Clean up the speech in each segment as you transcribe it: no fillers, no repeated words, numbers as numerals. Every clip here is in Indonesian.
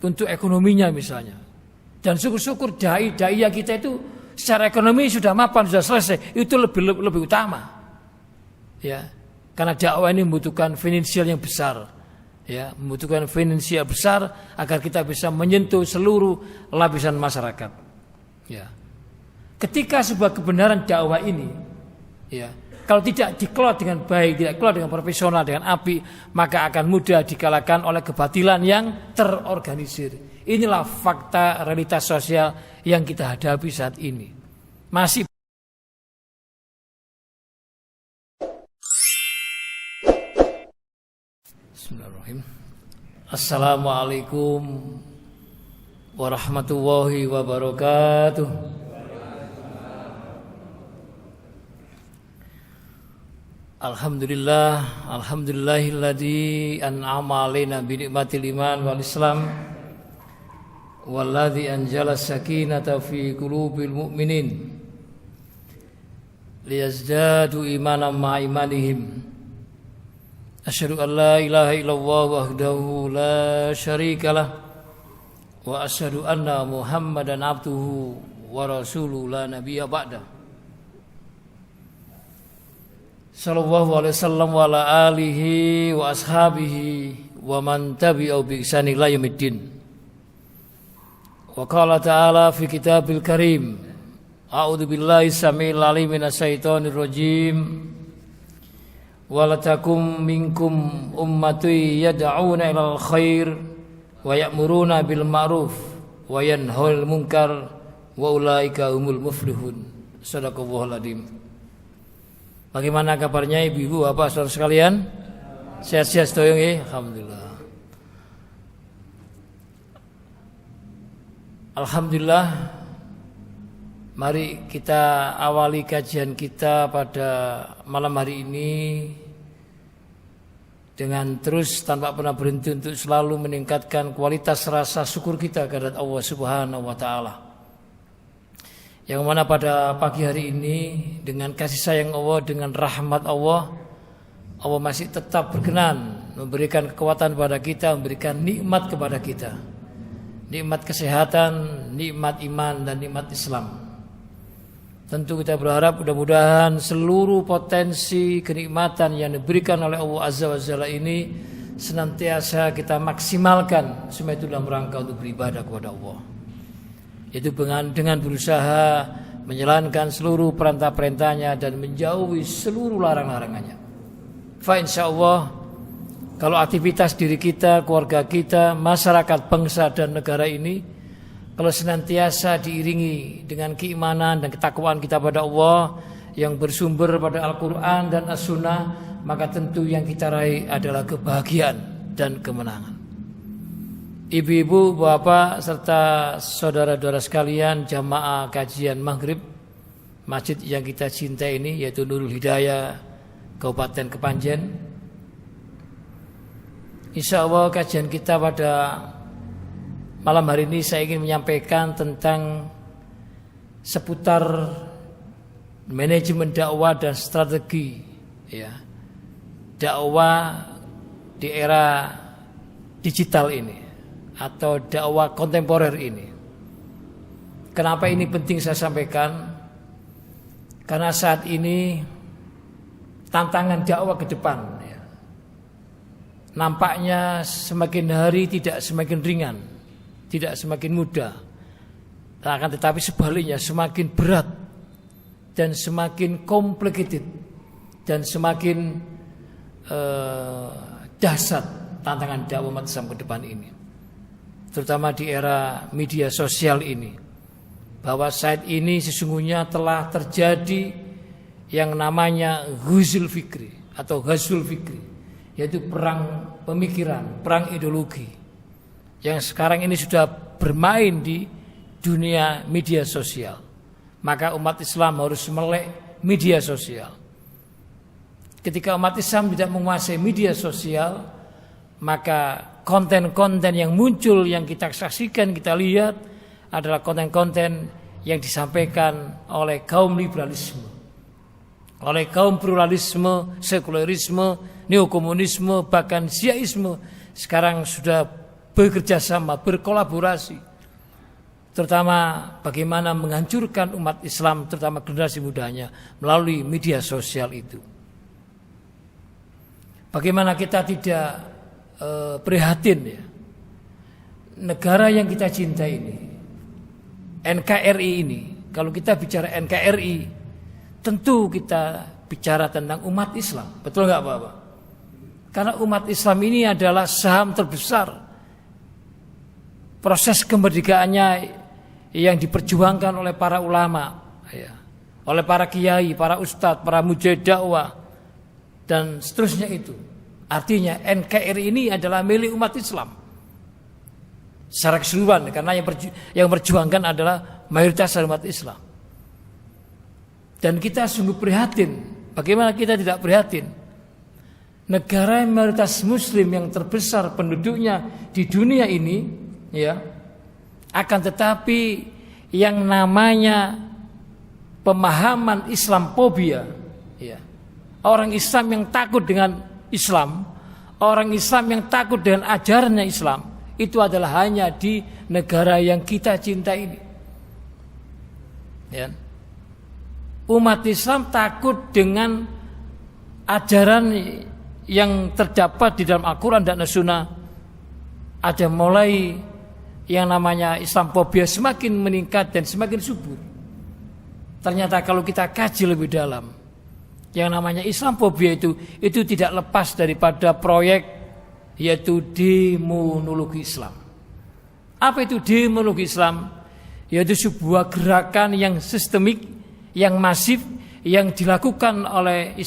untuk ekonominya misalnya. Dan syukur-syukur dai-dai kita itu secara ekonomi sudah mapan, sudah selesai, itu lebih utama. Ya, karena dakwah ini membutuhkan finansial yang besar. Ya, membutuhkan finansial besar agar kita bisa menyentuh seluruh lapisan masyarakat. Ya. Ketika sebuah kebenaran dakwah ini, ya, kalau tidak dikelola dengan baik, tidak dikelola dengan profesional, dengan apik, maka akan mudah dikalahkan oleh kebatilan yang terorganisir. Inilah fakta realitas sosial yang kita hadapi saat ini. Masih Bismillahirrahmanirrahim. Assalamualaikum warahmatullahi wabarakatuh. Alhamdulillahilladzi an'ama alaina bi ni'matil iman wal islam walladzi anzala sakinata fi qulubil mu'minin liyazdadu imanan ma'a imanihim. Asyhadu an la ilaha illallah wahdahu la syarikalah wa asyhadu anna Muhammadan abduhu wa rasuluhu la nabiyya ba'da. Sallallahu alaihi wasallam wa ala alihi wa ashabihi wa man tabi'ahu bi ihsan ila yaumiddin. Wa qala ta'ala fi kitabil karim, a'udzu billahi samil alim minasy syaithanir rajim. Wa la takum minkum ummatun yad'una ilal khair wa ya'muruna bil ma'ruf wa yanhaul munkar wa ulaika humul muflihun. Shadaqallahul adzim. Bagaimana kabarnya ibu-ibu, bapak, saudara sekalian? Sehat-sehat sedaya nggih? Alhamdulillah. Alhamdulillah. Mari kita awali kajian kita pada malam hari ini dengan terus tanpa pernah berhenti untuk selalu meningkatkan kualitas rasa syukur kita kepada Allah Subhanahu wa taala. Yang mana pada pagi hari ini dengan kasih sayang Allah, dengan rahmat Allah, Allah masih tetap berkenan memberikan kekuatan kepada kita, memberikan nikmat kepada kita. Nikmat kesehatan, nikmat iman, dan nikmat Islam. Tentu kita berharap mudah-mudahan seluruh potensi kenikmatan yang diberikan oleh Allah Azza wa Jalla ini senantiasa kita maksimalkan semua itu dalam rangka untuk beribadah kepada Allah. Itu dengan berusaha menjalankan seluruh perintah-perintahnya dan menjauhi seluruh larang-larangannya. Fa insyaallah kalau aktivitas diri kita, keluarga kita, masyarakat, bangsa dan negara ini kalau senantiasa diiringi dengan keimanan dan ketakwaan kita pada Allah yang bersumber pada Al-Quran dan As-Sunnah, maka tentu yang kita raih adalah kebahagiaan dan kemenangan. Ibu-ibu, bapak, serta saudara-saudara sekalian, jamaah kajian maghrib masjid yang kita cintai ini, yaitu Nurul Hidayah Kabupaten Kepanjen. Insya Allah kajian kita pada malam hari ini saya ingin menyampaikan tentang seputar manajemen dakwah dan strategi, ya, dakwah di era digital ini atau dakwah kontemporer ini. Kenapa ini penting saya sampaikan? Karena saat ini tantangan dakwah ke depan, ya, nampaknya semakin hari tidak semakin ringan, tidak semakin mudah, akan tetapi sebaliknya semakin berat dan semakin complicated dan semakin dahsyat tantangan dakwah umat Islam ke depan ini, terutama di era media sosial ini, bahwa saat ini sesungguhnya telah terjadi yang namanya ghuzul fikri atau ghazul fikri, yaitu perang pemikiran, perang ideologi yang sekarang ini sudah bermain di dunia media sosial. Maka umat Islam harus melek media sosial. Ketika umat Islam tidak menguasai media sosial, maka konten-konten yang muncul, yang kita saksikan, kita lihat adalah konten-konten yang disampaikan oleh kaum liberalisme, oleh kaum pluralisme, sekularisme, neokomunisme, bahkan Syiaisme. Sekarang sudah bekerja sama, berkolaborasi, terutama bagaimana menghancurkan umat Islam, terutama generasi mudanya melalui media sosial itu. Bagaimana kita tidak prihatin ya, negara yang kita cintai ini, NKRI ini. Kalau kita bicara NKRI, tentu kita bicara tentang umat Islam, betul nggak Bapak? Karena umat Islam ini adalah saham terbesar proses kemerdekaannya yang diperjuangkan oleh para ulama, ya, oleh para kiai, para ustadz, para mujahid dakwah, dan seterusnya itu. Artinya NKRI ini adalah milik umat Islam secara keseluruhan, karena yang berjuangkan adalah mayoritas umat Islam. Dan kita sungguh prihatin. Bagaimana kita tidak prihatin? Negara mayoritas Muslim yang terbesar penduduknya di dunia ini, ya, akan tetapi yang namanya pemahaman Islamophobia, ya, orang Islam yang takut dengan Islam, orang Islam yang takut dengan ajarannya Islam, itu adalah hanya di negara yang kita cintai ini. Ya. Umat Islam takut dengan ajaran yang terdapat di dalam Al-Quran dan As-Sunnah. Ada mulai yang namanya Islamophobia semakin meningkat dan semakin subur. Ternyata kalau kita kaji lebih dalam, yang namanya Islamophobia itu tidak lepas daripada proyek, yaitu demonologi Islam. Apa itu demonologi Islam? Yaitu sebuah gerakan yang sistemik, yang masif, yang dilakukan oleh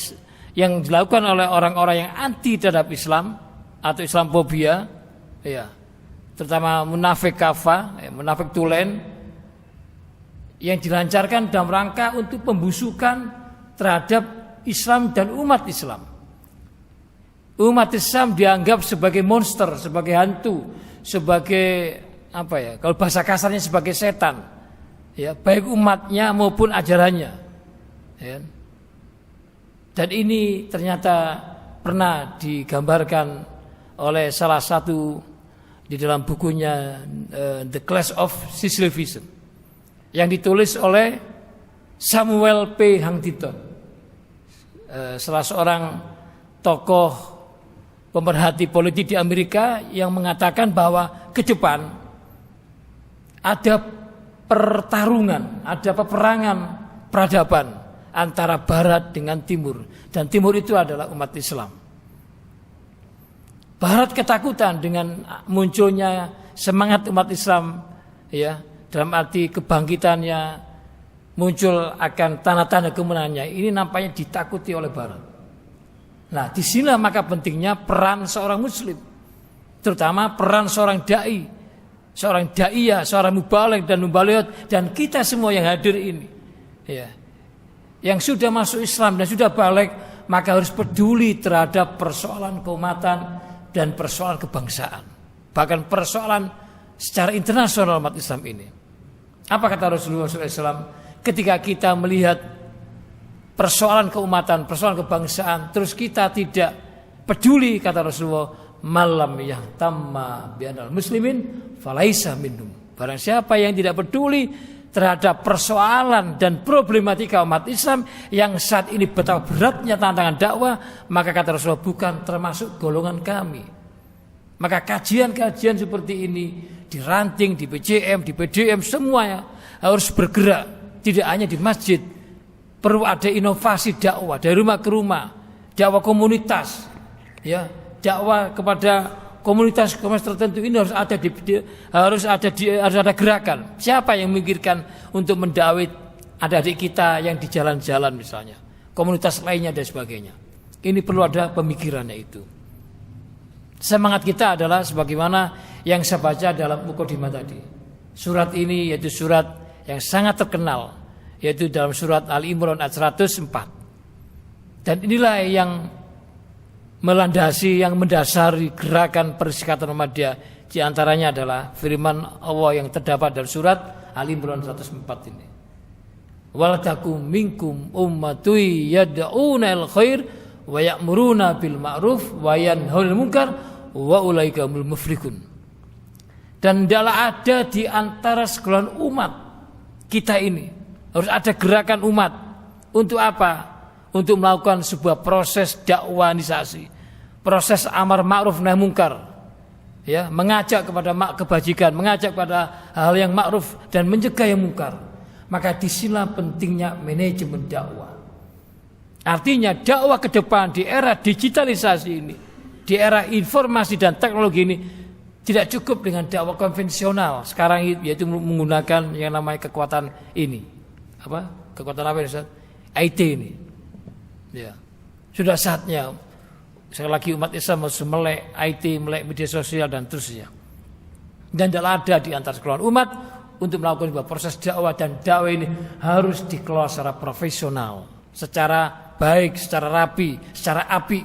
orang-orang yang anti terhadap Islam atau Islamophobia, ya, terutama munafik kafah, munafik tulen, yang dilancarkan dalam rangka untuk pembusukan terhadap Islam dan umat Islam. Umat Islam dianggap sebagai monster, sebagai hantu, sebagai apa ya? Kalau bahasa kasarnya sebagai setan. Ya, baik umatnya maupun ajarannya. Ya. Dan ini ternyata pernah digambarkan oleh salah satu di dalam bukunya The Clash of Socialism yang ditulis oleh Samuel P. Huntington, salah seorang tokoh pemerhati politik di Amerika, yang mengatakan bahwa ke depan ada pertarungan, ada peperangan peradaban antara Barat dengan Timur, dan Timur itu adalah umat Islam. Barat ketakutan dengan munculnya semangat umat Islam, ya, dalam arti kebangkitannya, muncul akan tanda-tanda kemenangannya. Ini nampaknya ditakuti oleh Barat. Nah, disinilah maka pentingnya peran seorang Muslim, terutama peran seorang dai, seorang da'iyah, seorang mubaligh dan mubalighat, dan kita semua yang hadir ini, ya, yang sudah masuk Islam dan sudah balik, maka harus peduli terhadap persoalan keumatan dan persoalan kebangsaan, bahkan persoalan secara internasional umat Islam ini. Apa kata Rasulullah SAW ketika kita melihat persoalan keumatan, persoalan kebangsaan, terus kita tidak peduli, kata Rasulullah, malam yang tamma bi'anal muslimin falaisa minhum. Barang siapa yang tidak peduli terhadap persoalan dan problematika umat Islam yang saat ini betapa beratnya tantangan dakwah, maka kata Rasulullah bukan termasuk golongan kami. Maka kajian-kajian seperti ini di ranting, di PJM, di PDM, semuanya harus bergerak, tidak hanya di masjid. Perlu ada inovasi dakwah dari rumah ke rumah, dakwah komunitas, ya, dakwah kepada komunitas tertentu. Ini harus ada gerakan. Siapa yang memikirkan untuk mendakwai adik-adik kita yang di jalan-jalan misalnya, komunitas lainnya dan sebagainya. Ini perlu ada pemikirannya itu. Semangat kita adalah sebagaimana yang saya baca dalam mukadimah tadi. Surat ini yaitu surat yang sangat terkenal, yaitu dalam surat Al-Imran ayat 104. Dan inilah yang melandasi, yang mendasari gerakan Perserikatan Muhammadiyah. Di antaranya adalah firman Allah yang terdapat dalam surat Al-Imran 104 ini. Wal takum minkum ummatun yad'una il khair wa ya'muruna bil ma'ruf wa yanhauna 'anil munkar wa ulaika humul muflihun. Dan tidaklah ada di antara segolongan umat kita ini. Harus ada gerakan umat. Untuk apa? Untuk melakukan sebuah proses dakwanisasi. Proses amar ma'ruf nahi mungkar. Ya, mengajak kepada kebajikan, mengajak kepada hal yang ma'ruf dan mencegah yang mungkar. Maka disinilah pentingnya manajemen dakwah. Artinya dakwah ke depan di era digitalisasi ini, di era informasi dan teknologi ini, tidak cukup dengan dakwah konvensional sekarang, yaitu menggunakan yang namanya kekuatan ini. Apa? Kekuatan apa ini, Ustaz? IT ini. Ya. Sudah saatnya sekali lagi umat Islam harus melek IT, melek media sosial dan terusnya. Dan tidak ada di antara sekelompok umat untuk melakukan sebuah proses dakwah, dan dakwah ini harus dikelola secara profesional, secara baik, secara rapi, secara apik.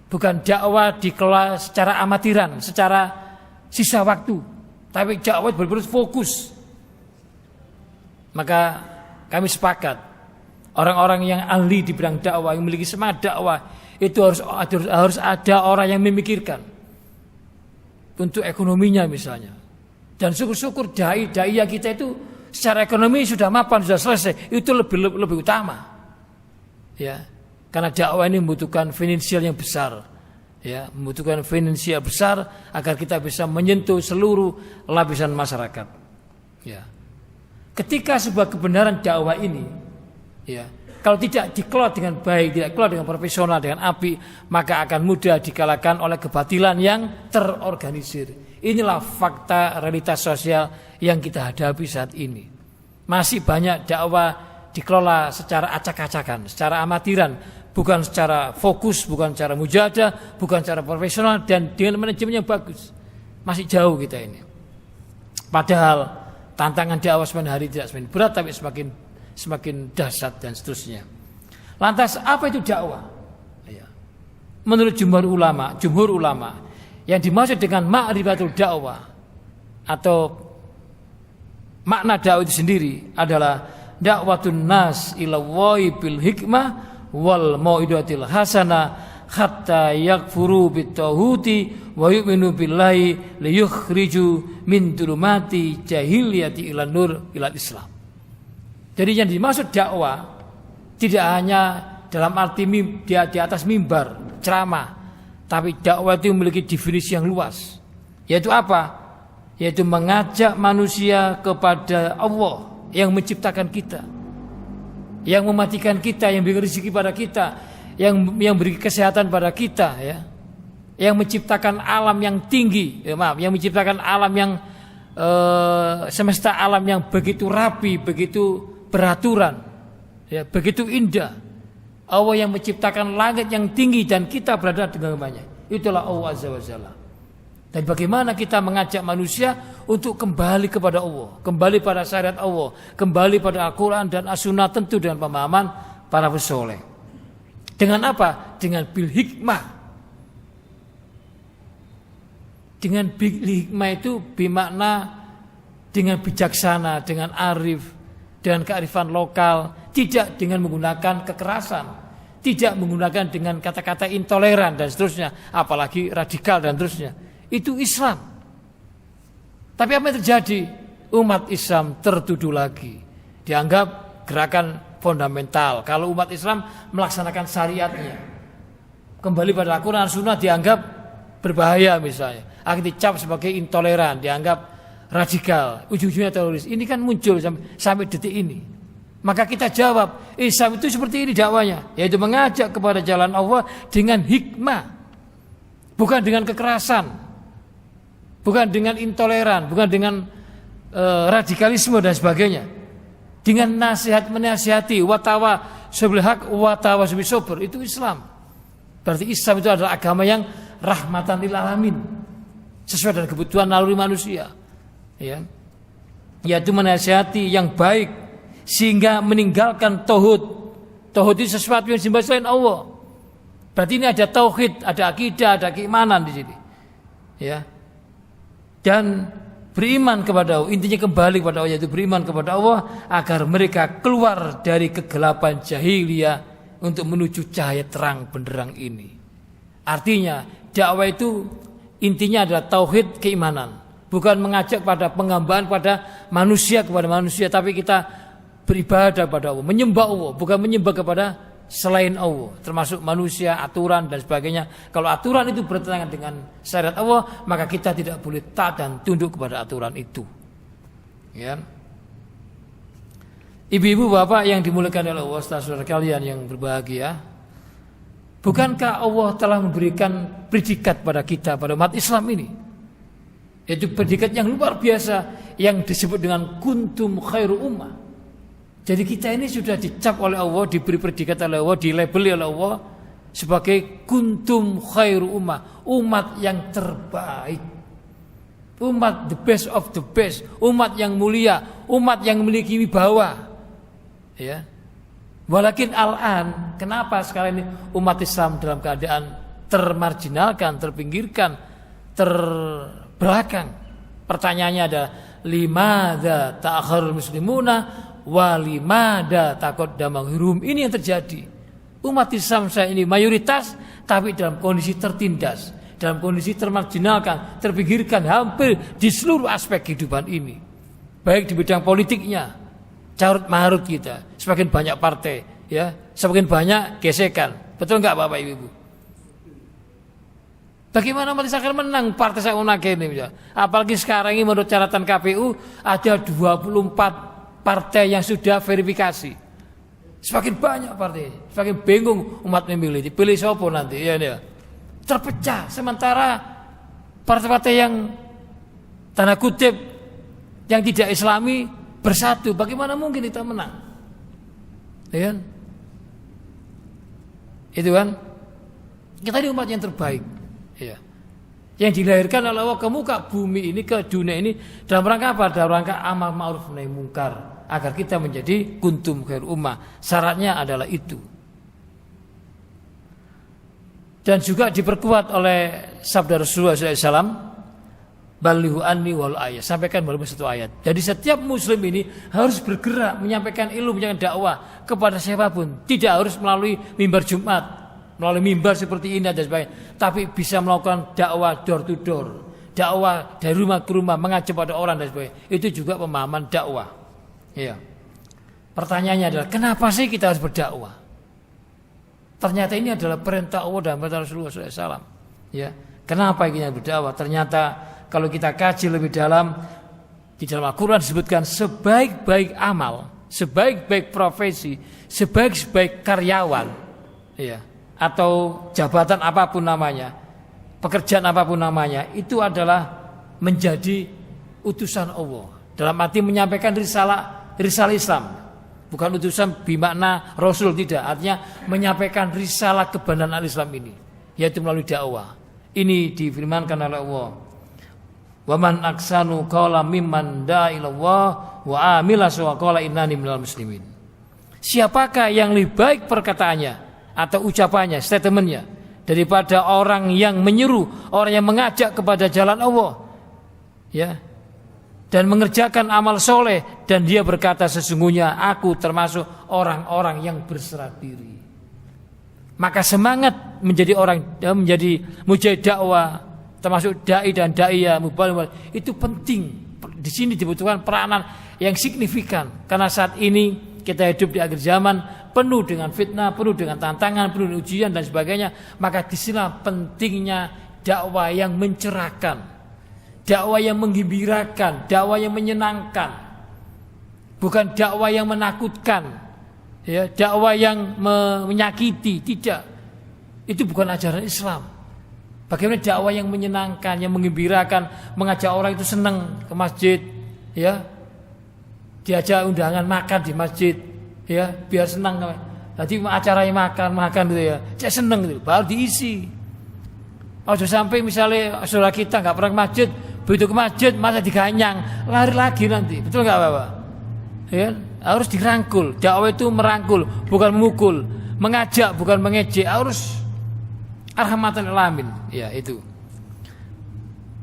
Bukan dakwah dikelola secara amatiran, secara sisa waktu, tapi dakwah benar-benar fokus. Maka kami sepakat, orang-orang yang ahli di bidang dakwah, yang memiliki semangat dakwah, itu harus ada orang yang memikirkan untuk ekonominya misalnya. Dan syukur-syukur dai-dai kita itu secara ekonomi sudah mapan, sudah selesai, itu lebih utama. Ya, karena dakwah ini membutuhkan finansial yang besar. Ya, membutuhkan finansial besar agar kita bisa menyentuh seluruh lapisan masyarakat. Ya. Ketika sebuah kebenaran dakwah ini, ya, kalau tidak dikelola dengan baik, tidak dikelola dengan profesional, dengan apik, maka akan mudah dikalahkan oleh kebatilan yang terorganisir. Inilah fakta realitas sosial yang kita hadapi saat ini. Masih banyak dakwah dikelola secara acak-acakan, secara amatiran, bukan secara fokus, bukan secara mujahadah, bukan secara profesional, dan dengan manajemen yang bagus. Masih jauh kita ini. Padahal tantangan dakwah semakin hari tidak semakin berat, tapi semakin dahsyat dan seterusnya. Lantas apa itu dakwah? Menurut jumhur ulama, yang dimaksud dengan ma'rifatul dakwah atau makna dakwah itu sendiri adalah dakwatun nas ila wa'i bil hikmah wal mau'idatil hasanah hatta yakfuru bitauhidi wa yu'minu billahi liyukhriju min dhulumati jahiliyati ila nur ila Islam. Jadi yang dimaksud dakwah tidak hanya dalam arti di atas mimbar ceramah, tapi dakwah itu memiliki definisi yang luas. Yaitu apa? Yaitu mengajak manusia kepada Allah yang menciptakan kita, yang mematikan kita, yang beri rezeki pada kita, yang beri kesehatan pada kita, ya, yang menciptakan alam yang tinggi, yang menciptakan alam yang semesta alam yang begitu rapi, begitu beraturan, ya, begitu indah. Allah yang menciptakan langit yang tinggi dan kita berada di genggamannya. Itulah Allah Azza wa Jalla. Dan bagaimana kita mengajak manusia untuk kembali kepada Allah, kembali pada syariat Allah, kembali pada Al-Quran dan As-Sunnah, tentu dengan pemahaman para pesoleh. Dengan apa? Dengan bil hikmah. Dengan bil hikmah itu bermakna dengan bijaksana, dengan arif, dengan kearifan lokal, tidak dengan menggunakan kekerasan, tidak menggunakan dengan kata-kata intoleran dan seterusnya, apalagi radikal dan seterusnya. Itu Islam. Tapi apa yang terjadi? Umat Islam tertuduh lagi, dianggap gerakan fundamental. Kalau umat Islam melaksanakan syariatnya, kembali pada Al-Quran Sunnah, dianggap berbahaya misalnya, akan dicap sebagai intoleran, dianggap radikal, ujung-ujungnya teroris. Ini kan muncul sampai detik ini. Maka kita jawab, Islam itu seperti ini dakwanya, yaitu mengajak kepada jalan Allah dengan hikmah, bukan dengan kekerasan, bukan dengan intoleran, bukan dengan radikalisme dan sebagainya. Dengan nasihat menasihati, watawa sebil haq, watawa sebil sober, itu Islam. Berarti Islam itu adalah agama yang rahmatan lil alamin, sesuai dengan kebutuhan naluri manusia, ya, yaitu menasihati yang baik sehingga meninggalkan tauhid. Tauhid itu sesuatu yang disembah selain Allah. Berarti ini ada tauhid, ada akidah, ada keimanan di sini, ya. Dan beriman kepada Allah, intinya kembali kepada Allah, yaitu beriman kepada Allah agar mereka keluar dari kegelapan jahiliyah untuk menuju cahaya terang benderang ini. Artinya dakwah itu intinya adalah tauhid, keimanan. bukan mengajak pada penghambaan pada manusia kepada manusia, tapi kita beribadah kepada Allah, menyembah Allah, bukan menyembah kepada selain Allah, termasuk manusia, aturan dan sebagainya. Kalau aturan itu bertentangan dengan syariat Allah, maka kita tidak boleh taat dan tunduk kepada aturan itu. Ya. Ibu-ibu, bapak yang dimuliakan oleh Allah, saudara kalian yang berbahagia, bukankah Allah telah memberikan predikat pada kita, pada umat Islam ini? Yaitu predikat yang luar biasa yang disebut dengan kuntum khairu ummah. Jadi kita ini sudah dicap oleh Allah, diberi predikat oleh Allah, dilabeli oleh Allah sebagai kuntum khairu ummah, umat yang terbaik, umat the best of the best, umat yang mulia, umat yang memiliki wibawa. Ya. Walakin al-an, kenapa sekarang ini umat Islam dalam keadaan termarginalkan, terpinggirkan, terbelakang? Pertanyaannya adalah limadza ta'akhirul muslimuna wa limadza taqaddama ghirum. Ini yang terjadi. Umat Islam saya ini mayoritas tapi dalam kondisi tertindas, dalam kondisi termarginalkan, terpinggirkan hampir di seluruh aspek kehidupan ini. Baik di bidang politiknya, carut marut kita, semakin banyak partai, ya, semakin banyak gesekan. Betul enggak Bapak Ibu? Bagaimana umat Islam menang partai saya menang ini? Apalagi sekarang ini menurut catatan KPU ada 24 partai yang sudah verifikasi. Semakin banyak partai, semakin bingung umat memilih. Dipilih siapa nanti? Ya, ya. Terpecah. Sementara partai-partai yang tanda kutip yang tidak Islami bersatu, bagaimana mungkin kita menang? Ya kan? Itu kan? Kita ini umat yang terbaik, ya. Yang dilahirkan oleh Allah ke muka bumi ini, ke dunia ini dalam rangka apa? Dalam rangka amal ma'ruf nahi mungkar, agar kita menjadi kuntum khair ummah. Syaratnya adalah itu. Dan juga diperkuat oleh sabda Rasulullah SAW, balighu anni wal ayat, sampaikan melalui satu ayat. Jadi setiap muslim ini harus bergerak menyampaikan ilmu, menyampaikan dakwah kepada siapapun. Tidak harus melalui mimbar Jumat, melalui mimbar seperti ini dan sebagainya, tapi bisa melakukan dakwah door to door, dakwah dari rumah ke rumah, mengajak pada orang dan sebagainya. Itu juga pemahaman dakwah. Ya. Pertanyaannya adalah kenapa sih kita harus berdakwah? Ternyata ini adalah perintah Allah dan perintah Rasulullah SAW. Ya. Kenapa kita berdakwah? Ternyata kalau kita kaji lebih dalam, di dalam Al-Quran disebutkan sebaik-baik amal, sebaik-baik profesi, sebaik-baik karyawan, ya, atau jabatan apapun namanya, pekerjaan apapun namanya, itu adalah menjadi utusan Allah. Dalam arti menyampaikan risalah Islam, bukan utusan bimakna Rasul, tidak. Artinya menyampaikan risalah kebenaran Islam ini, yaitu melalui dakwah. Ini difirmankan oleh Allah. Wa man aksanu qala mimman da'a ila Allah wa amila wa qala innani minal muslimin. Siapakah yang lebih baik perkataannya atau ucapannya, statementnya, daripada orang yang menyeru, orang yang mengajak kepada jalan Allah, ya, dan mengerjakan amal soleh, dan dia berkata sesungguhnya aku termasuk orang-orang yang berserah diri. Maka semangat menjadi menjadi mujahid dakwah, termasuk dai dan daiyah mubaligh, itu penting. Di sini dibutuhkan peranan yang signifikan, karena saat ini kita hidup di akhir zaman penuh dengan fitnah, penuh dengan tantangan, penuh dengan ujian dan sebagainya. Maka di sini pentingnya dakwah yang mencerahkan, dakwah yang menggembirakan, dakwah yang menyenangkan, bukan dakwah yang menakutkan, ya, dakwah yang menyakiti. Tidak, itu bukan ajaran Islam. Bagaimana dakwah yang menyenangkan, yang menggembirakan, mengajak orang itu senang ke masjid, ya, diajak undangan makan di masjid, ya, biar senang. Nanti acaranya makan gitu, ya, saya senang gitu, baru diisi. Ojo sampai misalnya saudara kita nggak pernah ke masjid, begitu ke masjid masa diganyang, lari lagi nanti, betul nggak Bapak? Ya, harus dirangkul. Dakwah itu merangkul, bukan memukul, mengajak bukan mengejek, harus rahmatan lil alamin, ya itu.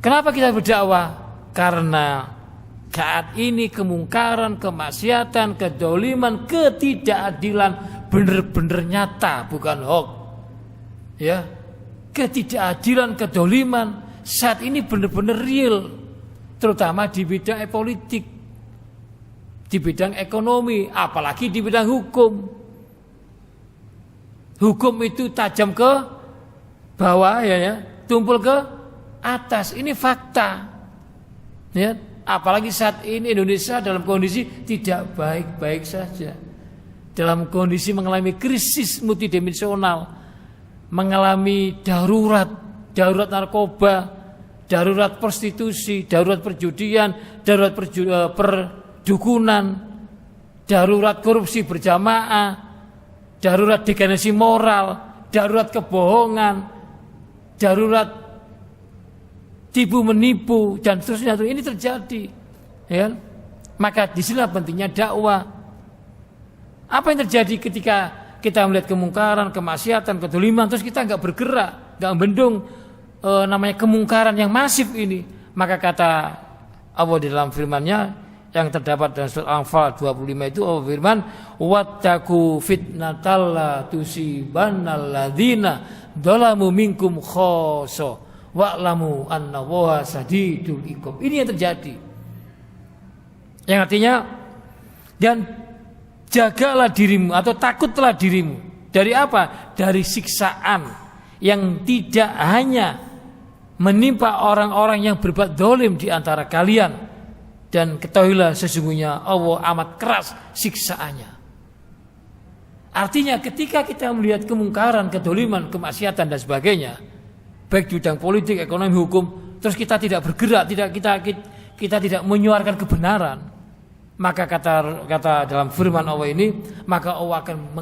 Kenapa kita berdakwah? Karena saat ini kemungkaran, kemaksiatan, kedoliman, ketidakadilan benar-benar nyata, bukan hoax. Ya, ketidakadilan, kedoliman saat ini benar-benar real. terutama di bidang politik, di bidang ekonomi, apalagi di bidang hukum. Hukum itu tajam ke bawah ya, tumpul ke atas. Ini fakta. Ya, apalagi saat ini Indonesia dalam kondisi tidak baik-baik saja. Dalam kondisi mengalami krisis multidimensional, mengalami darurat narkoba, darurat prostitusi, darurat perjudian, darurat perdukunan, darurat korupsi berjamaah, darurat degradasi moral, darurat kebohongan, darurat tipu menipu dan seterusnya. Ini terjadi, ya. Maka disinilah pentingnya dakwah. Apa yang terjadi ketika kita melihat kemungkaran, kemaksiatan, kedzaliman, terus kita nggak bergerak, nggak membendung namanya kemungkaran yang masif ini? Maka kata Allah di dalam firman-Nya yang terdapat dalam surat Al-Anfal 25 itu, Allah firman, wattaqu fitnatal la tusibannal ladzina dzalamu minkum khassa wa'lamu annallaha sadidul iqab. Ini yang terjadi. Yang artinya, dan jagalah dirimu atau takutlah dirimu dari apa? Dari siksaan yang tidak hanya menimpa orang-orang yang berbuat zalim di antara kalian, dan ketahuilah sesungguhnya Allah amat keras siksaannya. Artinya ketika kita melihat kemungkaran, kedzaliman, kemaksiatan dan sebagainya, baik di bidang politik, ekonomi, hukum, terus kita tidak bergerak, kita tidak menyuarakan kebenaran, maka kata dalam firman Allah ini, maka Allah akan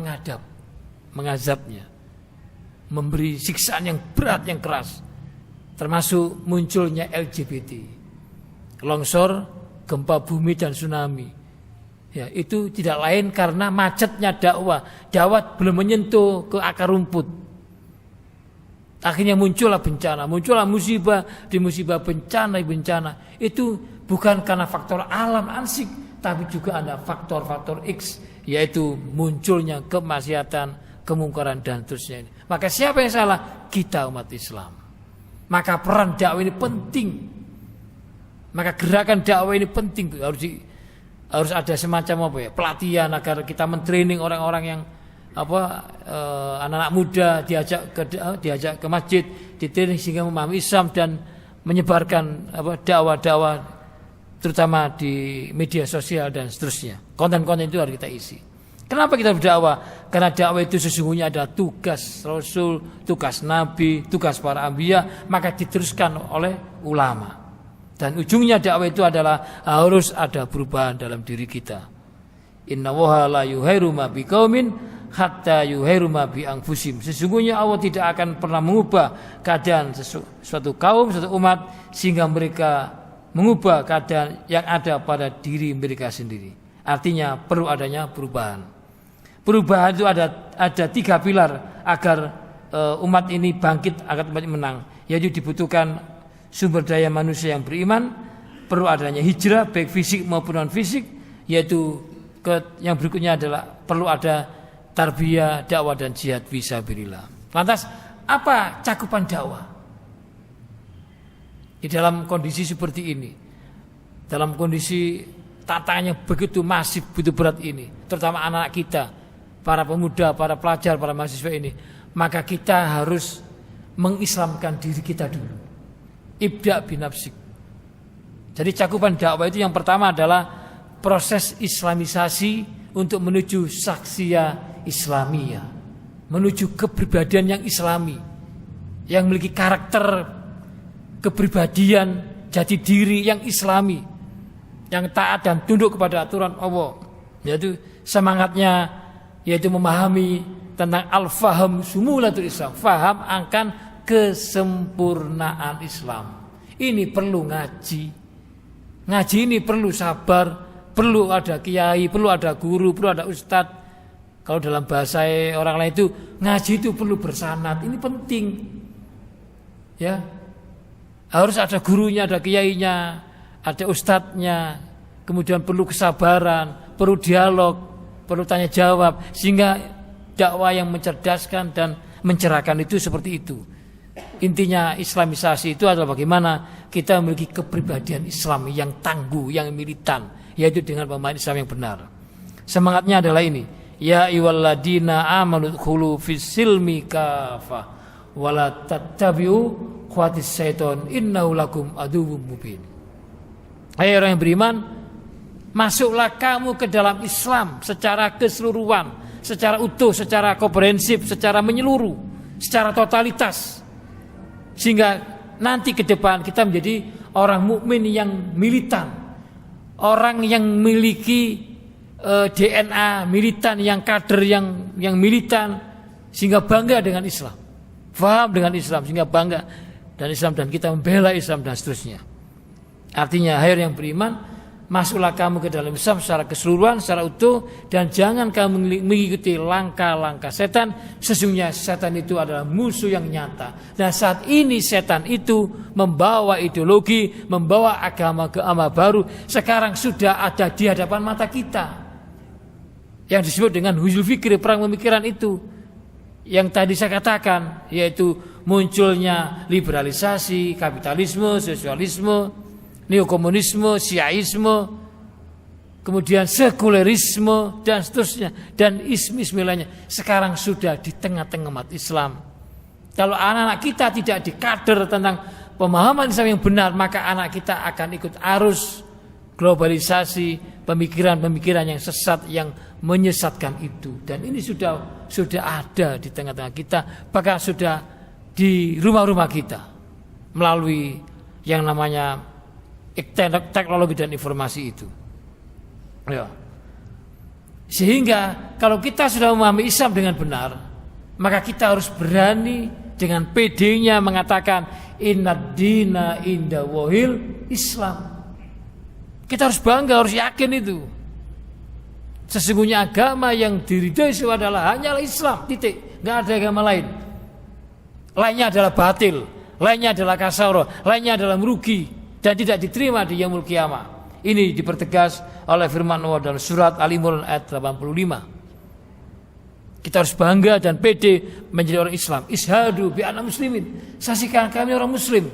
mengazabnya, memberi siksaan yang berat, yang keras, termasuk munculnya LGBT, longsor, gempa bumi dan tsunami. Ya, itu tidak lain karena macetnya dakwah. Dakwah belum menyentuh ke akar rumput. Akhirnya muncullah bencana, muncullah musibah, di musibah bencana. Itu bukan karena faktor alam ansik, tapi juga ada faktor-faktor X, yaitu munculnya kemaksiatan, kemungkaran dan seterusnya. Maka siapa yang salah? Kita umat Islam. Maka peran dakwah ini penting. Maka gerakan dakwah ini penting, harus ada semacam pelatihan agar kita mentraining orang-orang yang anak-anak muda diajak ke masjid, ditraining sehingga memahami Islam dan menyebarkan dakwah-dakwah terutama di media sosial dan seterusnya. Konten-konten itu harus kita isi. Kenapa kita berdakwah? Karena dakwah itu sesungguhnya ada tugas Rasul, tugas Nabi, tugas para anbiya, maka diteruskan oleh ulama. Dan ujungnya dakwah itu adalah harus ada perubahan dalam diri kita. Innallaha la yughayyiru ma biqaumin hatta yughayyiru ma bi anfusihim. Sesungguhnya Allah tidak akan pernah mengubah keadaan suatu kaum, suatu umat sehingga mereka mengubah keadaan yang ada pada diri mereka sendiri. Artinya perlu adanya perubahan. Perubahan itu ada 3 pilar agar umat ini bangkit, agar umat ini menang. Yaitu dibutuhkan sumber daya manusia yang beriman, perlu adanya hijrah baik fisik maupun non fisik, yaitu yang berikutnya adalah perlu ada tarbiyah, dakwah dan jihad fisabilillah. Lantas apa cakupan dakwah di dalam kondisi seperti ini, dalam kondisi tantangannya begitu masif, begitu berat ini, terutama anak kita, para pemuda, para pelajar, para mahasiswa ini? Maka kita harus mengislamkan diri kita dulu. Ibda' binafsik. Jadi cakupan dakwah itu yang pertama adalah proses islamisasi untuk menuju saksiyah islamiyah, menuju kepribadian yang islami, yang memiliki karakter kepribadian, jati diri yang islami, yang taat dan tunduk kepada aturan Allah. Yaitu semangatnya, yaitu memahami tentang al-faham sumulatul Islam, faham akan kesempurnaan Islam. Ini perlu ngaji. Ngaji ini perlu sabar, perlu ada kiai, perlu ada guru, perlu ada ustadz. Kalau dalam bahasa orang lain itu ngaji itu perlu bersanad. Ini penting. Ya. Harus ada gurunya, ada kiainya, ada ustadznya. Kemudian perlu kesabaran, perlu dialog, perlu tanya jawab, sehingga dakwah yang mencerdaskan dan mencerahkan itu seperti itu. Intinya Islamisasi itu adalah bagaimana kita memiliki kepribadian Islam yang tangguh, yang militan, yaitu dengan pemahaman Islam yang benar. Semangatnya adalah ini, ya ayyuhalladzina amanu dkhulu fis-silmi kafah wala tattabi'u khuwatis syaiton innahu lakum aduwwum mubin. Hai orang yang beriman, masuklah kamu ke dalam Islam secara keseluruhan, secara utuh, secara komprehensif, secara menyeluruh, secara totalitas. Sehingga nanti ke depan kita menjadi orang mukmin yang militan, orang yang memiliki DNA militan, yang kader yang militan, sehingga bangga dengan Islam, faham dengan Islam, sehingga bangga dan Islam, dan kita membela Islam dan seterusnya. Artinya, hai yang beriman, masuklah kamu ke dalam Islam secara keseluruhan, secara utuh, dan jangan kamu mengikuti langkah-langkah setan. Sesungguhnya setan itu adalah musuh yang nyata. Dan saat ini setan itu membawa ideologi, membawa agama baru, sekarang sudah ada di hadapan mata kita, yang disebut dengan huzul fikri, perang pemikiran itu, yang tadi saya katakan, yaitu munculnya liberalisasi, kapitalisme, sosialisme, neokomunisme, syiaisme, kemudian sekulerisme dan seterusnya, dan isme lainnya. Sekarang sudah di tengah-tengah umat Islam. Kalau anak-anak kita tidak dikader tentang pemahaman Islam yang benar, maka anak kita akan ikut arus globalisasi, pemikiran-pemikiran yang sesat, yang menyesatkan itu. Dan ini sudah ada di tengah-tengah kita, bahkan sudah di rumah-rumah kita melalui yang namanya teknologi dan informasi itu. Ya. Sehingga kalau kita sudah memahami Islam dengan benar, maka kita harus berani dengan PD-nya mengatakan innad dina inda wahil Islam. Kita harus bangga, harus yakin itu. Sesungguhnya agama yang diridhoi hanyalah Islam, titik. Enggak ada agama lain. Lainnya adalah batil, lainnya adalah kasaro, lainnya adalah merugi dan tidak diterima di yaumul qiyamah. Ini dipertegas oleh firman Allah dalam surat Al-Imran ayat 85. Kita harus bangga dan pede menjadi orang Islam. Ishadu bi anna muslimin. Saksikan kami orang muslim.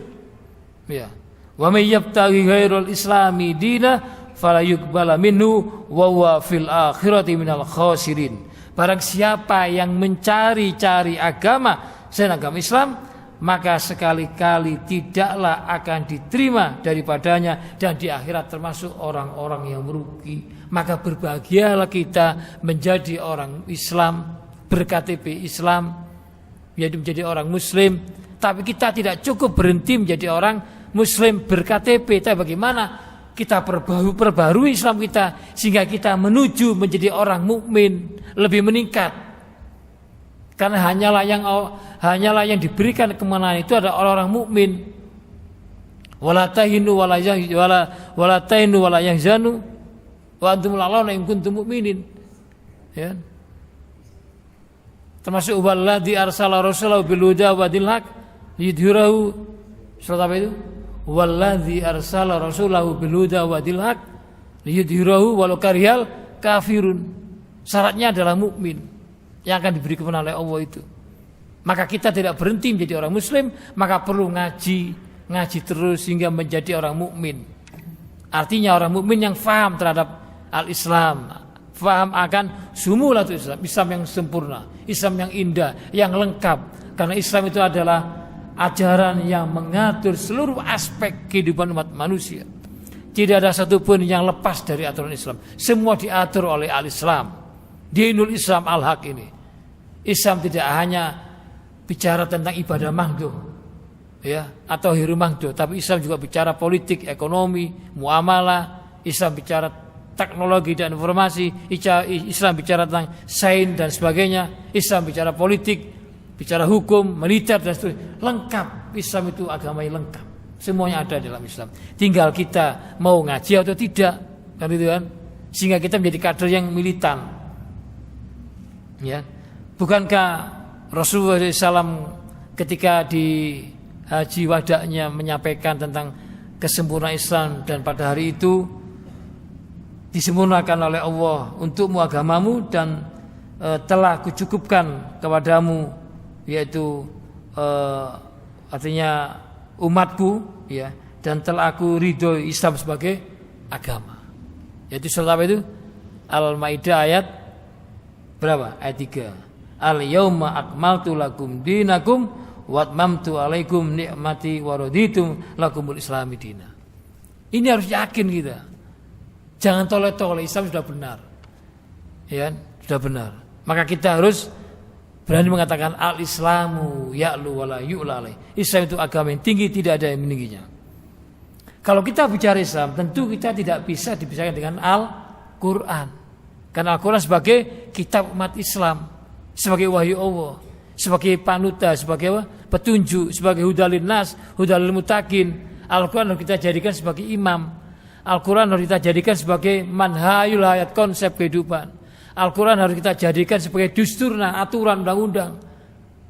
Ya. Wa may yabtaghi ghairal islami dina fala yuqbala minhu wa huwa fil akhirati minal khasirin. Barang siapa yang mencari-cari agama selain agama Islam, maka sekali-kali tidaklah akan diterima daripadanya, dan di akhirat termasuk orang-orang yang merugi. Maka berbahagialah kita menjadi orang Islam, berKTP Islam, yaitu menjadi orang Muslim. Tapi kita tidak cukup berhenti menjadi orang Muslim berKTP, tapi bagaimana kita perbarui Islam kita sehingga kita menuju menjadi orang mukmin, lebih meningkat. Karena hanyalah yang diberikan kemenangan itu adalah orang-orang mukmin. Wala tahinu wala yahzanu wa antum la'launa in kuntum mu'minin. Ya. Termasuk walladzi arsala rasulahu bil huda wa dinil haq yudhhirahu. Surat apa itu? Walladzi arsala rasulahu bil huda wa dinil haq yudhhirahu walau karihal kafirun. Syaratnya adalah mukmin yang akan diberi kemenangan oleh Allah itu. Maka kita tidak berhenti menjadi orang Muslim, maka perlu ngaji terus hingga menjadi orang mukmin. Artinya orang mukmin yang faham terhadap al-Islam, faham akan sumulatul Islam, Islam yang sempurna, Islam yang indah, yang lengkap. Karena Islam itu adalah ajaran yang mengatur seluruh aspek kehidupan umat manusia. Tidak ada satupun yang lepas dari aturan Islam. Semua diatur oleh al-Islam. Dinul Islam al-Haq ini. Islam tidak hanya bicara tentang ibadah mahdoh, ya, atau hiru mahdoh, tapi Islam juga bicara politik, ekonomi, muamalah. Islam bicara teknologi dan informasi. Islam bicara tentang sains dan sebagainya. Islam bicara politik, bicara hukum, militer dan seterusnya. Lengkap. Islam itu agama yang lengkap. Semuanya ada dalam Islam. Tinggal kita mau ngaji atau tidak, kan itu kan? Sehingga kita menjadi kader yang militan. Ya, bukankah Rasulullah SAW ketika di haji wadaknya menyampaikan tentang kesempurnaan Islam, dan pada hari itu disempurnakan oleh Allah untukmu agamamu, dan telah kucukupkan kepadamu yaitu artinya umatku, ya, dan telah aku ridho Islam sebagai agama. Yaitu surat apa itu? Al-Maidah ayat berapa? Ayat 3. Al-yauma akmaltu lakum dinakum wa atmamtu alaikum ni'mati wa raditu lakumul islami dina. Ini harus yakin kita. Jangan toleh-toleh, Islam sudah benar. Ya, sudah benar. Maka kita harus berani mengatakan al-islamu ya'lu wa la yu'la alaih. Islam itu agama yang tinggi, tidak ada yang meningginya. Kalau kita bicara Islam, tentu kita tidak bisa dipisahkan dengan Al-Quran. Karena Al-Quran sebagai kitab umat Islam, sebagai wahyu Allah, sebagai panutan, sebagai apa? Petunjuk, sebagai hudalin nas, hudalil mutakin. Al-Quran harus kita jadikan sebagai imam. Al-Quran harus kita jadikan sebagai manhajul hayat, konsep kehidupan. Al-Quran harus kita jadikan sebagai dusturna, aturan undang-undang.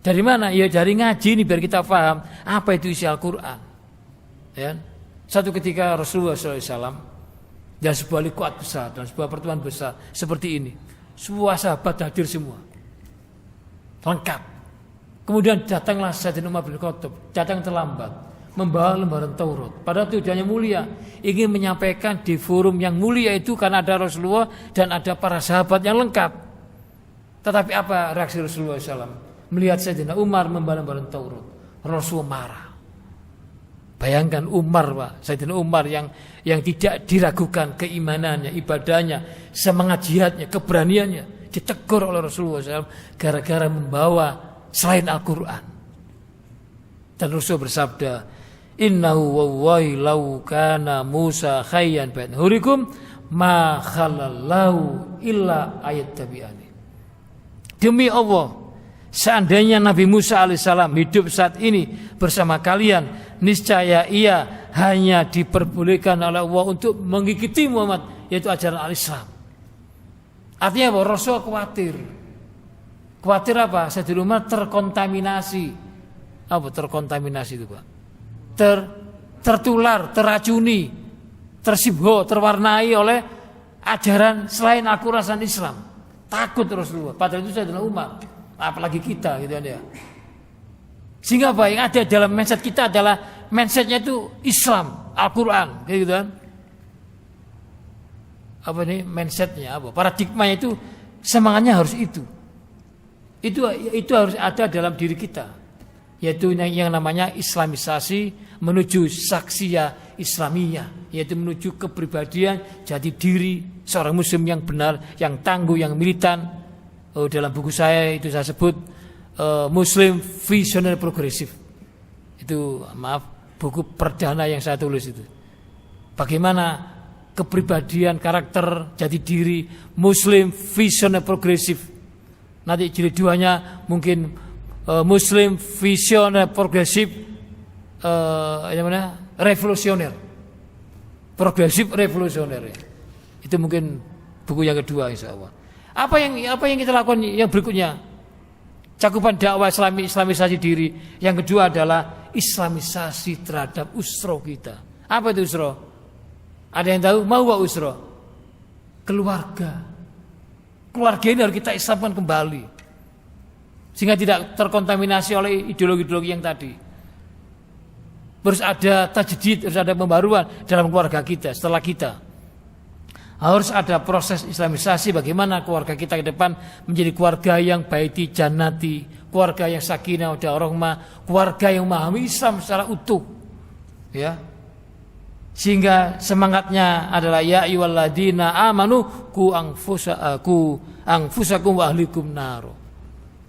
Dari mana? Ya dari ngaji ini biar kita paham apa itu isi Al-Quran. Ya. Satu ketika Rasulullah SAW dan sebuah liqaat besar dan sebuah pertemuan besar seperti ini, semua sahabat hadir semua, lengkap. Kemudian datanglah Sayyidina Umar bin Khattab, datang terlambat, membawa lembaran Taurat. Padahal tujuannya mulia, ingin menyampaikan di forum yang mulia itu karena ada Rasulullah dan ada para sahabat yang lengkap. Tetapi apa reaksi Rasulullah SAW? Melihat Sayyidina Umar membawa lembaran Taurat, Rasulullah marah. Bayangkan Umar, Pak, Sayyidina Umar yang tidak diragukan keimanannya, ibadahnya, semangat jihadnya, keberaniannya, ditegur oleh Rasulullah SAW gara-gara membawa selain Al-Quran. Dan Rasul bersabda, innahu wallahi law kana Musa khayyan bain hurikum ma khalallahu illa ayat tabi'ani. Demi Allah, seandainya Nabi Musa alaihissalam hidup saat ini bersama kalian, niscaya ia hanya diperbolehkan oleh Allah untuk mengikuti Muhammad, yaitu ajaran al-Islam. Artinya apa? Rasul khawatir. Khawatir apa? Sayyidina Umar terkontaminasi. Apa terkontaminasi itu, Pak? Tertular, teracuni, tersibuk, terwarnai oleh ajaran selain Al-Quran dan Islam. Takut Rasulullah. Padahal itu Sayyidina Umar, apalagi kita gitu kan ya. Sehingga apa yang ada dalam mindset kita adalah mindsetnya itu Islam, Al-Quran, gitu kan? Apa nih mindsetnya? Apa paradigmanya itu semangatnya harus itu. Itu harus ada dalam diri kita, yaitu yang namanya Islamisasi menuju saksiyah Islamiyah, yaitu menuju kepribadian jati diri seorang Muslim yang benar, yang tangguh, yang militan. Dalam buku saya itu saya sebut Muslim Visionary Progresif. Itu buku perdana yang saya tulis itu. Bagaimana kepribadian, karakter, jati diri Muslim Visionary Progresif. Nanti jilid 2-nya mungkin Muslim Visionary Progresif revolusioner. Progresif revolusioner. Itu mungkin buku yang kedua insyaallah. Apa yang kita lakukan yang berikutnya? Cakupan dakwah islamisasi diri. Yang kedua adalah islamisasi terhadap usra kita. Apa itu usra? Ada yang tahu? Mau gak usra? Keluarga. Keluarga ini harus kita Islamkan kembali, sehingga tidak terkontaminasi oleh ideologi-ideologi yang tadi. Harus ada tajdid, harus ada pembaruan dalam keluarga kita. Setelah kita harus ada proses islamisasi, bagaimana keluarga kita ke depan menjadi keluarga yang baiti jannati, keluarga yang sakinah wa rahmah, keluarga yang memahami Islam secara utuh, ya. Sehingga semangatnya adalah ya ayyuhalladzina amanu qu anfusakum wa ahlikum nar.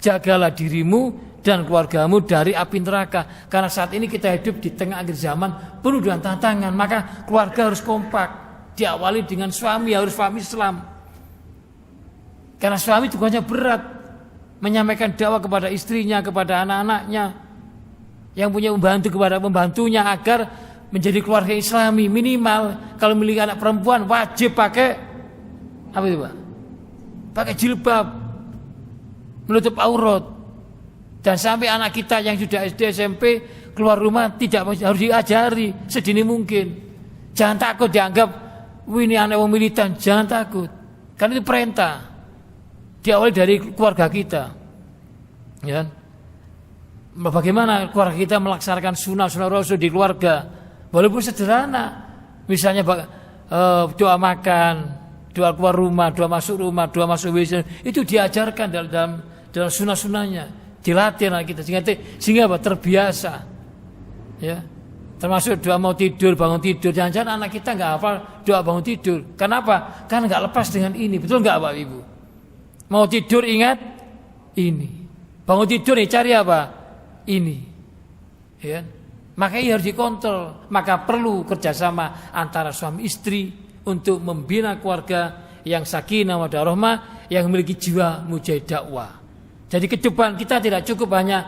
Jagalah dirimu dan keluargamu dari api neraka. Karena saat ini kita hidup di tengah akhir zaman penuh dengan tantangan, maka keluarga harus kompak. Diawali dengan suami, harus suami Islam. Karena suami tugasnya berat, menyampaikan dakwah kepada istrinya, kepada anak-anaknya, yang punya pembantu kepada pembantunya agar menjadi keluarga Islami. Minimal kalau memiliki anak perempuan wajib pakai apa itu, Pak? Pakai jilbab, menutup aurat. Dan sampai anak kita yang sudah SD SMP keluar rumah tidak harus diajari sedini mungkin. Jangan takut dianggap ini anak wong militan, jangan takut. Karena itu perintah. Diawali dari keluarga kita. Ya. Bagaimana keluarga kita melaksanakan sunnah Rasul di keluarga, walaupun sederhana, misalnya doa makan, doa keluar rumah, doa masuk WC, itu diajarkan dalam sunnah-sunnahnya, dilatih anak kita sehingga terbiasa, ya. Termasuk doa mau tidur, bangun tidur. Jangan-jangan anak kita nggak hafal doa bangun tidur. Kenapa? Karena nggak lepas dengan ini. Betul nggak Bapak Ibu? Mau tidur ingat ini. Bangun tidur nih cari apa? Ini. Ya. Maka ini harus dikontrol. Maka perlu kerjasama antara suami istri untuk membina keluarga yang sakinah mawaddah rahmah, yang memiliki jiwa mujahid dakwah. Jadi ke depan kita tidak cukup hanya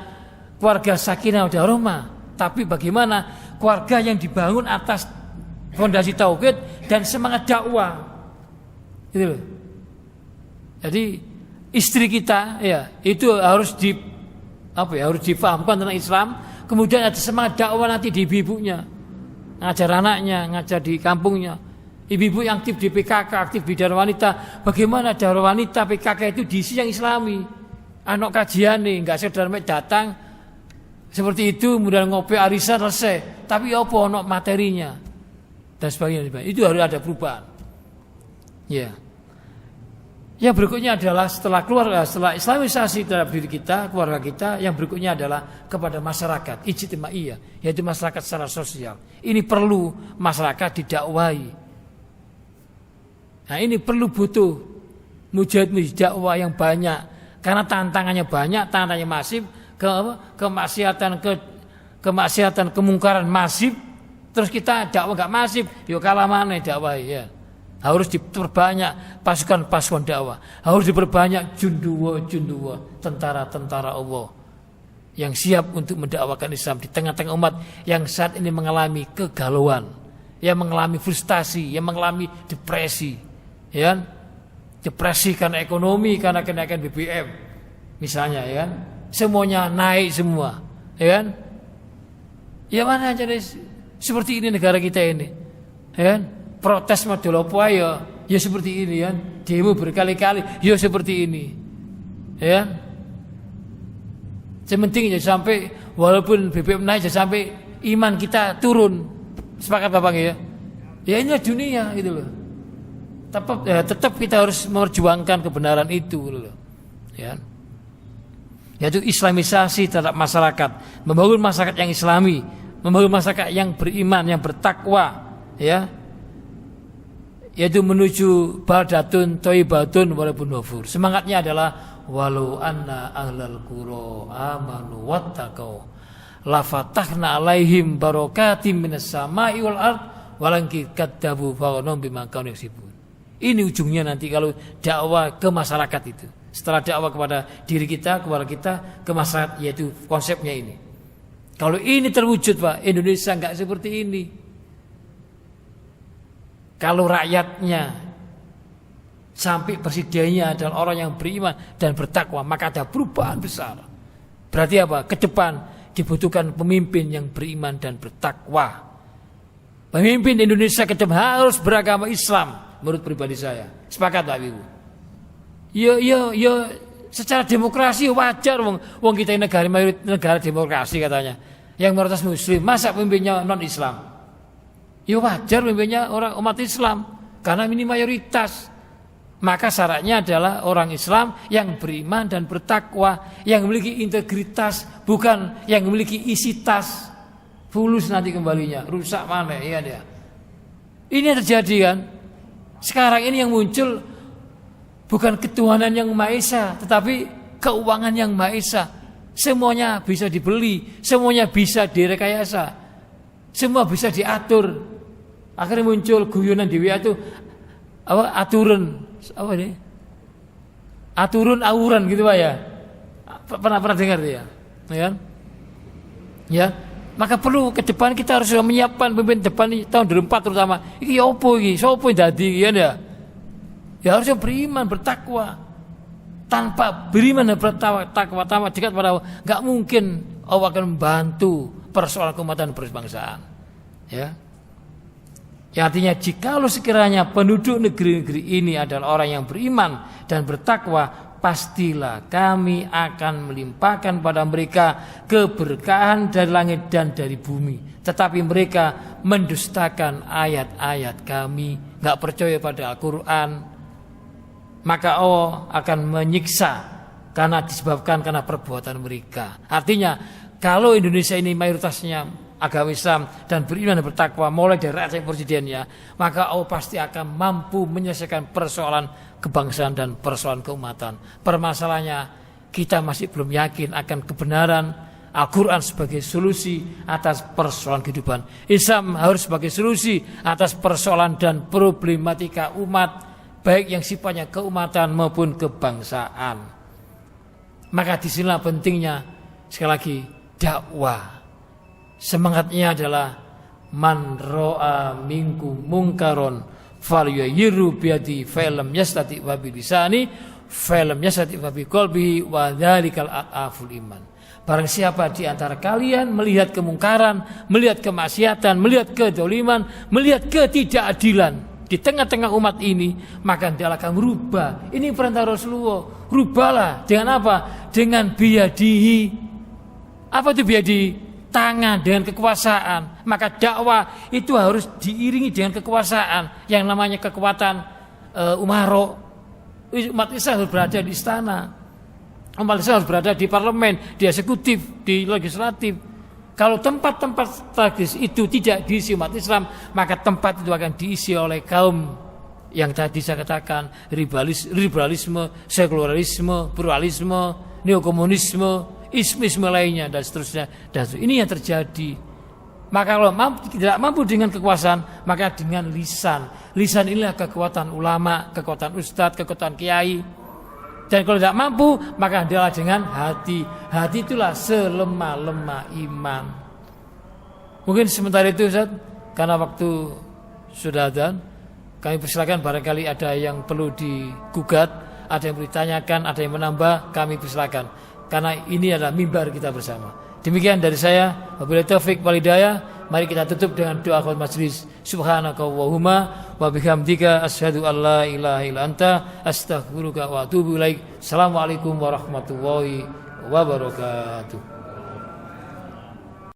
keluarga sakinah mawaddah rahmah, tapi bagaimana keluarga yang dibangun atas fondasi tauhid dan semangat dakwah. Gitu loh. Jadi istri kita ya itu harus harus difahamkan tentang Islam, kemudian ada semangat dakwah nanti di ibu-ibunya. Ngajar anaknya, ngajar di kampungnya. Ibu-ibu yang aktif di PKK, aktif di Darul Wanita, bagaimana Darul Wanita PKK itu diisi yang Islami. Anak kajian nih, enggak sekedar datang seperti itu, kemudian ngopi arisan selesai. Tapi apa ono materinya dan sebagainya. Itu harus ada perubahan. Ya. Yang berikutnya adalah setelah islamisasi terhadap diri kita, keluarga kita, yang berikutnya adalah kepada masyarakat ijtimaiyah, yaitu masyarakat secara sosial. Ini perlu masyarakat didakwahi. Nah, ini perlu butuh mujahid dakwah yang banyak karena tantangannya banyak, tantangannya masif. Kemaksiatan, kemungkaran masif, terus kita dakwah enggak masif, yo kalah mana dakwah ya. Harus diperbanyak pasukan dakwah, harus diperbanyak junduwa, tentara Allah yang siap untuk mendakwakan Islam di tengah-tengah umat yang saat ini mengalami kegalauan, yang mengalami frustasi, yang mengalami depresi, ya. Depresi karena ekonomi, karena kenaikan BBM misalnya, ya. Semuanya naik semua, ya kan? Ya mana jadi seperti ini negara kita ini, ya kan? Protes model apa ya seperti ini, ya. Demo berkali-kali, ya seperti ini, ya. Sementing ya sampai walaupun BBM naik, ya sampai iman kita turun, sepakat Bapak ya? Ya ini dunia gitu loh. Tetap kita harus memperjuangkan kebenaran itu, loh, ya. Yaitu islamisasi terhadap masyarakat, membangun masyarakat yang islami, membangun masyarakat yang beriman, yang bertakwa, ya, yaitu menuju baldatun thayyibatun walaupun ghafur. Semangatnya adalah walau anna ahlal qura amanu wattaqau la fatahna alaihim barakatim minas sama'i wal ard walanki kadzabu fa'anhum bima kanu yaksibun. Ini ujungnya nanti kalau dakwah ke masyarakat itu. Setelah dakwah kepada diri kita, keluarga kita, ke masyarakat, yaitu konsepnya ini. Kalau ini terwujud Pak, Indonesia enggak seperti ini. Kalau rakyatnya sampai presidennya adalah orang yang beriman dan bertakwa, maka ada perubahan besar. Berarti apa? Ke depan dibutuhkan pemimpin yang beriman dan bertakwa. Pemimpin Indonesia ke depan harus beragama Islam, menurut pribadi saya. Sepakat Pak Ibu? Ya secara demokrasi wajar wong kita ini negara demokrasi katanya. Yang mayoritas muslim, masa pemimpinnya non Islam? Ya wajar pemimpinnya orang umat Islam karena ini mayoritas. Maka syaratnya adalah orang Islam yang beriman dan bertakwa, yang memiliki integritas, bukan yang memiliki isi tas. Fulus nanti kembalinya, rusak mana ya dia. Ini yang terjadi kan? Sekarang ini yang muncul bukan ketuhanan yang Maha Esa, tetapi keuangan yang Maha Esa. Semuanya bisa dibeli, semuanya bisa direkayasa, semua bisa diatur. Akhirnya muncul guyonan di WA itu aturun awuran gitu Pak ya. Pernah dengar ya? Ya. Maka perlu ke depan kita harus menyiapkan pemimpin depan tahun 2004 terutama. Iki opo iki? Sopo dadi ya? Ya harusnya beriman, bertakwa. Tanpa beriman dan bertakwa dekat pada Allah, enggak mungkin Allah akan membantu persoalan keumatan berbangsaan. Ya. Yang artinya jikalau sekiranya penduduk negeri-negeri ini adalah orang yang beriman dan bertakwa, pastilah kami akan melimpahkan pada mereka keberkahan dari langit dan dari bumi. Tetapi mereka mendustakan ayat-ayat kami, gak percaya pada Al-Quran. Maka Allah akan menyiksa karena perbuatan mereka. Artinya kalau Indonesia ini mayoritasnya agama Islam dan beriman dan bertakwa, mulai dari rakyat sampai presidennya, maka Allah pasti akan mampu menyelesaikan persoalan kebangsaan dan persoalan keumatan. Permasalahannya kita masih belum yakin akan kebenaran Al-Quran sebagai solusi atas persoalan kehidupan. Islam harus sebagai solusi atas persoalan dan problematika umat, baik yang sifatnya keumatan maupun kebangsaan. Maka disinilah pentingnya sekali lagi dakwah. Semangatnya adalah man ra'a minkum munkaron falyughayyirhu biyadihi fa lam yastati wa bilisani fa lam yastati wa biqalbihi wa dzalikal adaful iman. Barang siapa di antara kalian melihat kemungkaran, melihat kemaksiatan, melihat kedzaliman, melihat ketidakadilan di tengah-tengah umat ini, maka hendaklah kamu rubah. Ini perintah Rasulullah. Rubahlah dengan apa? Dengan biyadihi. Apa itu biyadihi? Tangan, dengan kekuasaan. Maka dakwah itu harus diiringi dengan kekuasaan, yang namanya kekuatan umaro. Umat Islam harus berada di istana, umat Islam harus berada di parlemen, di eksekutif, di legislatif. Kalau tempat-tempat strategis itu tidak diisi umat Islam, maka tempat itu akan diisi oleh kaum yang tadi saya katakan, liberalisme, sekularisme, pluralisme, neokomunisme, ismisme lainnya dan seterusnya. Dan ini yang terjadi. Maka kalau tidak mampu dengan kekuasaan, maka dengan lisan. Lisan inilah kekuatan ulama, kekuatan ustadz, kekuatan kiai. Dan kalau tidak mampu, maka adalah dengan hati. Hati itulah selemah-lemah iman. Mungkin sementara itu Ustaz, karena waktu sudah adzan, kami persilakan barangkali ada yang perlu digugat, ada yang perlu ditanyakan, ada yang menambah, kami persilakan. Karena ini adalah mimbar kita bersama. Demikian dari saya, wabillahi taufik wal hidayah. Mari kita tutup dengan doa khawatir majlis. Subhanakallahumma wa bihamdika asyhadu an la ilaha illa anta astaghfiruka wa atubu ilaik. Assalamualaikum warahmatullahi wabarakatuh.